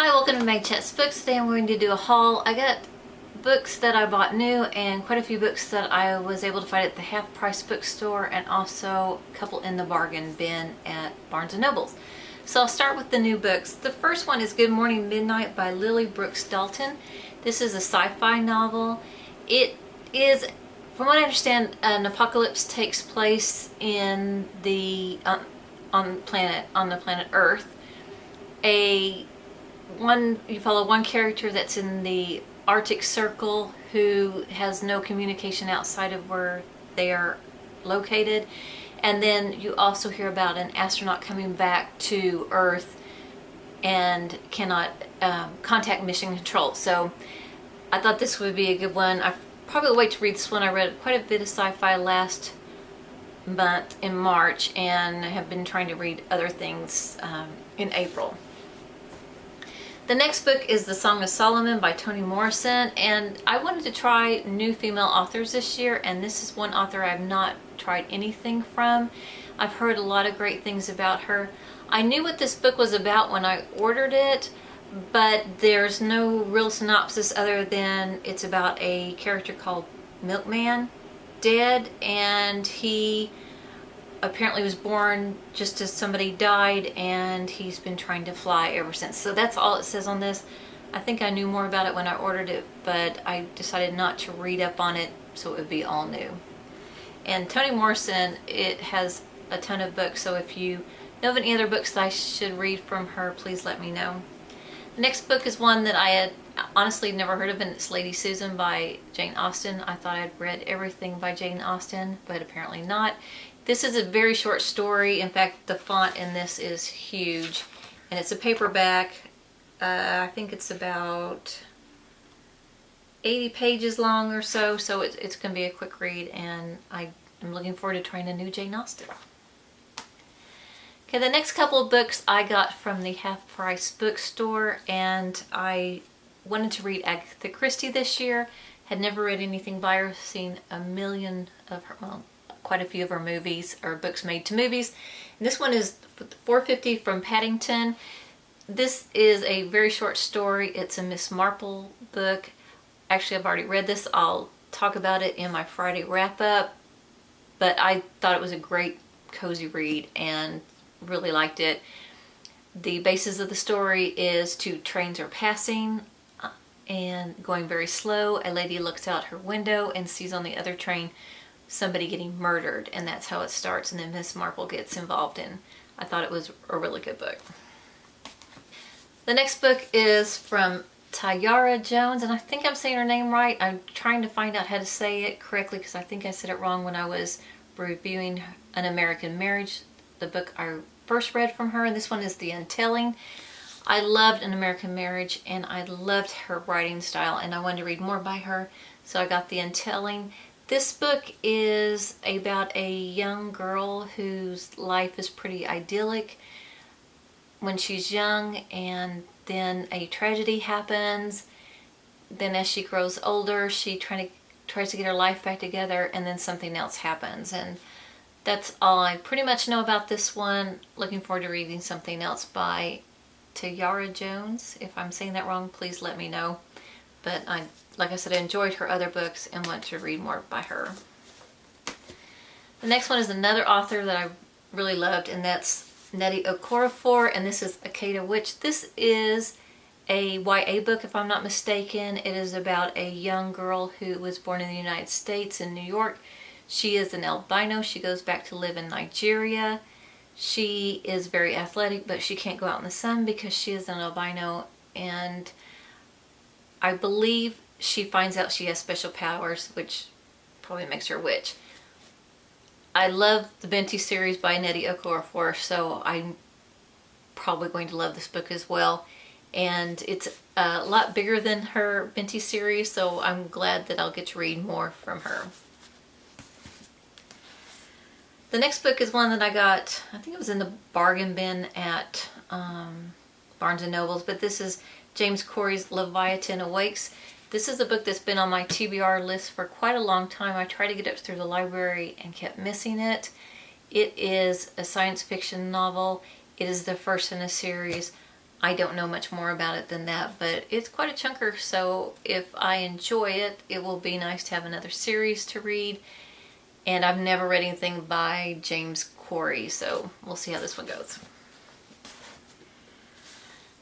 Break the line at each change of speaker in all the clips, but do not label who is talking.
Hi, welcome to Meg Chats Books. Today I'm going to do a haul. I got books that I bought new and quite a few books that I was able to find at the half price bookstore and also a couple in the bargain bin at Barnes & Noble's. So I'll start with the new books. The first one is Good Morning Midnight by Lily Brooks-Dalton. This is a sci-fi novel. It is, from what I understand, an apocalypse takes place in the on the planet Earth. You follow one character that's in the Arctic Circle who has no communication outside of where they are located, and then you also hear about an astronaut coming back to Earth and cannot contact mission control. So I thought this would be a good one. I probably wait to read this one. I read quite a bit of sci-fi last month in March and have been trying to read other things in April. The next book is The Song of Solomon by Toni Morrison, and I wanted to try new female authors this year, and this is one author I've not tried anything from. I've heard a lot of great things about her. I knew what this book was about when I ordered it, but there's no real synopsis other than it's about a character called Milkman, dead, and he apparently was born just as somebody died, and he's been trying to fly ever since. So that's all it says on this. I think I knew more about it when I ordered it, but I decided not to read up on it so it would be all new. And Toni Morrison, it has a ton of books, so if you know of any other books that I should read from her, please let me know. The next book is one that I had honestly never heard of, and it's Lady Susan by Jane Austen. I thought I'd read everything by Jane Austen, but apparently not. This is a very short story. In fact, the font in this is huge, and it's a paperback. I think it's about 80 pages long or so, so it's going to be a quick read, and I'm looking forward to trying a new Jane Austen. Okay, the next couple of books I got from the half price bookstore, and I wanted to read Agatha Christie this year. Had never read anything by her, seen a million of her, well, quite a few of her movies or books made to movies. And this one is $4.50 from Paddington. This is a very short story. It's a Miss Marple book. Actually, I've already read this. I'll talk about it in my Friday wrap-up, but I thought it was a great cozy read and really liked it. The basis of the story is two trains are passing and going very slow. A lady looks out her window and sees on the other train somebody getting murdered, and that's how it starts, and then Miss Marple gets involved in. I thought it was a really good book. The next book is from Tayari Jones, and I think I'm saying her name right. I'm trying to find out how to say it correctly because I think I said it wrong when I was reviewing An American Marriage, the book I first read from her, and this one is The Untelling. I loved An American Marriage, and I loved her writing style, and I wanted to read more by her, so I got The Untelling. This book is about a young girl whose life is pretty idyllic when she's young, and then a tragedy happens. Then as she grows older, she tries to get her life back together, and then something else happens. And that's all I pretty much know about this one. Looking forward to reading something else by Tayari Jones. If I'm saying that wrong, please let me know. But like I said, I enjoyed her other books and want to read more by her. The next one is another author that I really loved, and that's Nnedi Okorafor, and this is Akata Witch. This is a YA book, if I'm not mistaken. It is about a young girl who was born in the United States in New York. She is an albino. She goes back to live in Nigeria. She is very athletic, but she can't go out in the sun because she is an albino, and I believe she finds out she has special powers, which probably makes her a witch. I love the Binti series by Nnedi Okorafor, so I'm probably going to love this book as well. And it's a lot bigger than her Binti series, so I'm glad that I'll get to read more from her. The next book is one that I got, I think it was in the bargain bin at Barnes & Noble's, but this is James Corey's Leviathan Awakes. This is a book that's been on my TBR list for quite a long time. I tried to get it through the library and kept missing it. It is a science fiction novel. It is the first in a series. I don't know much more about it than that, but it's quite a chunker, so if I enjoy it, it will be nice to have another series to read. And I've never read anything by James Corey, so we'll see how this one goes.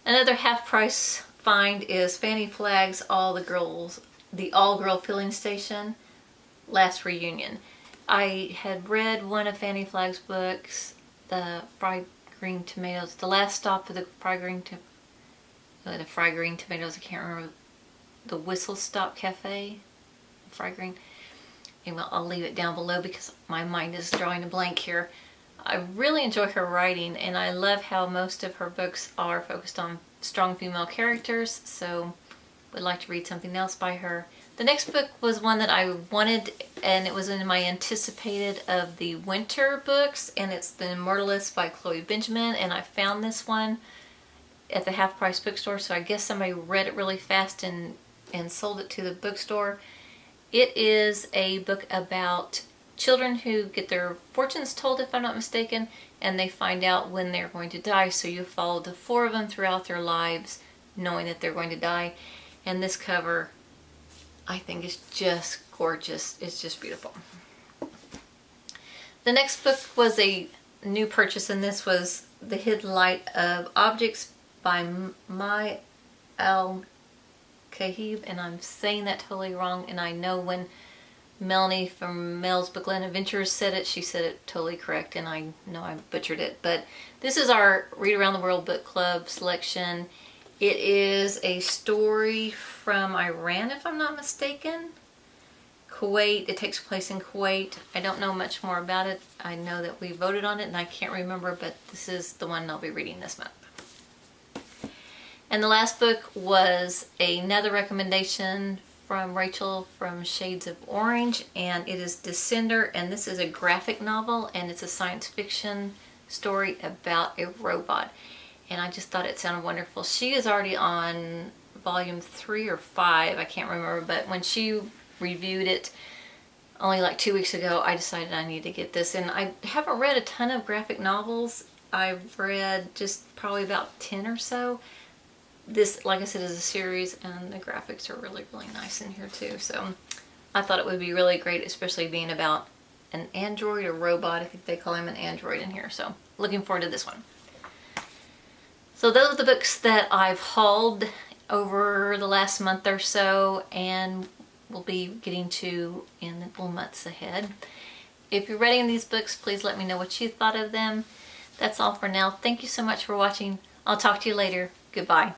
Another half-price find is Fanny Flagg's the All-Girl Filling Station, Last Reunion. I had read one of Fanny Flagg's books, the Fried Green Tomatoes, The Last Stop of the Fried Green Tomatoes, I can't remember, the Whistle Stop Cafe, Fried Green. Anyway, I'll leave it down below because my mind is drawing a blank here. I really enjoy her writing, and I love how most of her books are focused on strong female characters, so would like to read something else by her. The next book was one that I wanted, and it was in my anticipated of the winter books, and it's The Immortalists by Chloe Benjamin, and I found this one at the half-price bookstore, so I guess somebody read it really fast and sold it to the bookstore. It is a book about children who get their fortunes told, if I'm not mistaken, and they find out when they're going to die, so you follow the 4 of them throughout their lives knowing that they're going to die. And this cover, I think, is just gorgeous. It's just beautiful. The next book was a new purchase, and this was The Hidden Light of Objects by Al-Nakib, and I'm saying that totally wrong, and I know when Melanie from Mel's Bookland Adventures said it, she said it totally correct, and I know I butchered it. But this is our Read Around the World Book Club selection. It is a story from Iran, if I'm not mistaken. Kuwait. It takes place in Kuwait. I don't know much more about it. I know that we voted on it, and I can't remember, but this is the one I'll be reading this month. And the last book was another recommendation from Rachel from Shades of Orange, and it is Descender, and this is a graphic novel, and it's a science fiction story about a robot. And I just thought it sounded wonderful. She is already on volume 3 or 5, I can't remember, but when she reviewed it only like 2 weeks ago, I decided I need to get this. And I haven't read a ton of graphic novels. I've read just probably about 10 or so. This, like I said, is a series, and the graphics are really, really nice in here too. So I thought it would be really great, especially being about an android or robot. I think they call him an android in here. So looking forward to this one. So those are the books that I've hauled over the last month or so, and will be getting to in the little months ahead. If you're reading these books, please let me know what you thought of them. That's all for now. Thank you so much for watching. I'll talk to you later. Goodbye.